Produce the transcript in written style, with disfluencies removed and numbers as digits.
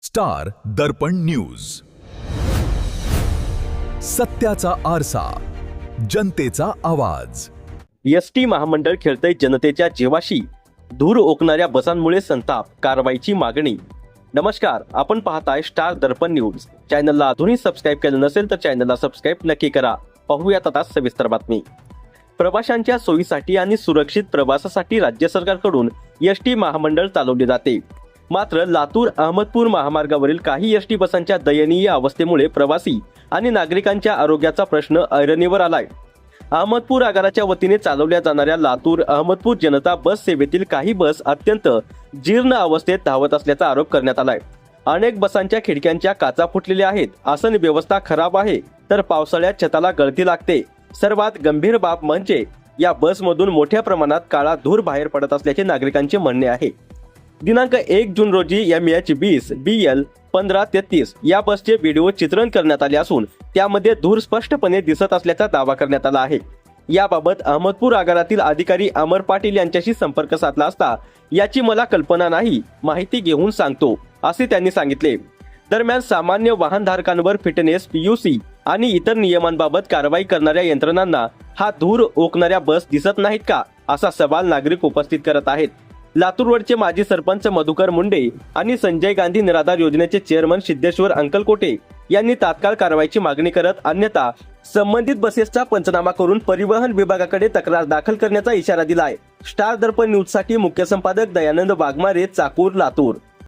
Star दर्पण news, सत्याचा आरसा, जनतेचा आवाज. एसटी महामंडळ खेळतंय जनतेच्या जीवाशी, धूर ओकणाऱ्या बसांमुळे संताप, कारवाईची मागणी. नमस्कार, आपण पाहताय स्टार दर्पण न्यूज. चॅनलला अजूनही सबस्क्राईब केलं नसेल तर चॅनलला सबस्क्राईब नक्की करा. पाहूयात आता सविस्तर बातमी. प्रवाशांच्या सोयीसाठी आणि सुरक्षित प्रवासासाठी राज्य सरकारकडून एसटी महामंडळ चालवले जाते. मात्र लातूर अहमदपूर महामार्गावरील काही एसटी बसांच्या दयनीय अवस्थेमुळे प्रवासी आणि नागरिकांच्या आरोग्याचा प्रश्न ऐरणीवर आलाय. अहमदपूर आगाराच्या वतीने चालवल्या जाणाऱ्या लातूर अहमदपूर जनता बस सेवेतील काही बस अत्यंत जीर्ण अवस्थेत धावत असल्याचा आरोप करण्यात आलाय. अनेक बसांच्या खिडक्यांच्या काचा फुटलेल्या आहेत, आसन व्यवस्था खराब आहे, तर पावसाळ्यात छताला गळती लागते. सर्वात गंभीर बाब म्हणजे या बसमधून मोठ्या प्रमाणात काळा धूर बाहेर पडत असल्याचे नागरिकांचे म्हणणे आहे. दिनांक 1 जून रोजी MH20 BL 1533 या बसचे व्हिडिओ चित्रण करण्यात आले असून त्यामध्ये धूर स्पष्टपणे दिसत असल्याचा दावा करण्यात आला आहे. याबाबत अहमदपूर आगारातील अधिकारी अमर पाटील यांच्याशी संपर्क साधला असता याची मला कल्पना नाही, माहिती घेऊन सांगतो असे त्यांनी सांगितले. दरम्यान सामान्य वाहनधारकांवर फिटनेस PUC आणि इतर नियमांबाबत कारवाई करणाऱ्या यंत्रणांना हा धूर ओकणाऱ्या बस दिसत नाहीत का, असा सवाल नागरिक उपस्थित करत आहेत. लातूर रोडचे माजी सरपंच मधुकर मुंडे आणि संजय गांधी निराधार योजनेचे चेअरमन सिद्धेश्वर अंकलकोटे यांनी तात्काळ कारवाईची मागणी करत, अन्यथा संबंधित बसेसचा पंचनामा करून परिवहन विभागाकडे तक्रार दाखल करण्याचा इशारा दिलाय. स्टार दर्पण न्यूज साठी मुख्य संपादक दयानंद वाघमारे, चाकूर, लातूर.